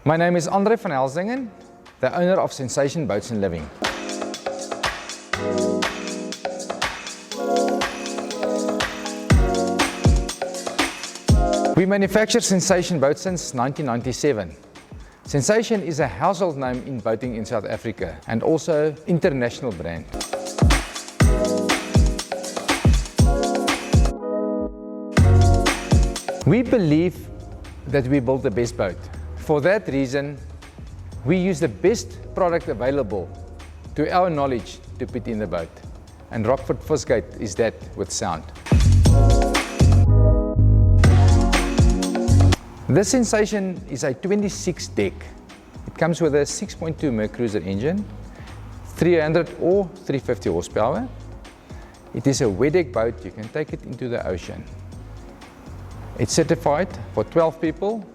My name is Andre van Helsdingen, the owner of Sensation Boats and Living. We manufacture Sensation boats since 1997. Sensation is a household name in boating in South Africa and also international brand. We believe that we build the best boat. For that reason, we use the best product available to our knowledge to put in the boat. And Rockford Fosgate is that with sound. This Sensation is a 26 deck. It comes with a 6.2 Mercruiser engine, 300 or 350 horsepower. It is a wet deck boat, you can take it into the ocean. It's certified for 12 people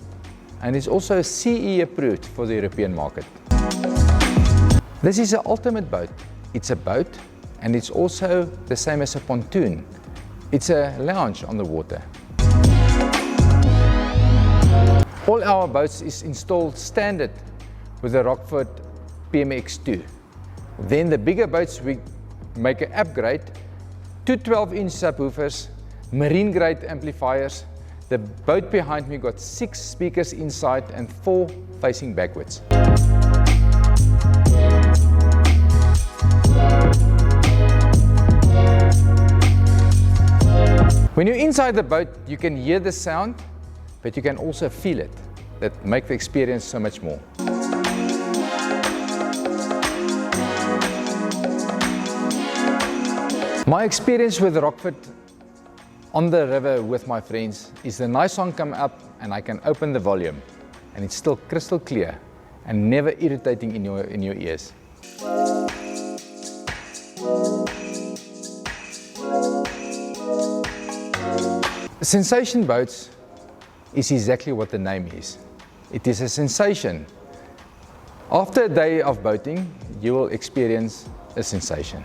and is also CE approved for the European market. This is an ultimate boat. It's a boat and it's also the same as a pontoon. It's a lounge on the water. All our boats is installed standard with the Rockford PMX2. Then the bigger boats we make an upgrade to 12-inch subwoofers, marine grade amplifiers. The boat behind me got 6 speakers inside and 4 facing backwards. When you're inside the boat, you can hear the sound, but you can also feel it. That makes the experience so much more. My experience with Rockford on the river with my friends is the nice song come up and I can open the volume and it's still crystal clear and never irritating in your ears. Sensation boats is exactly what the name is. It is a sensation. After a day of boating, you will experience a sensation.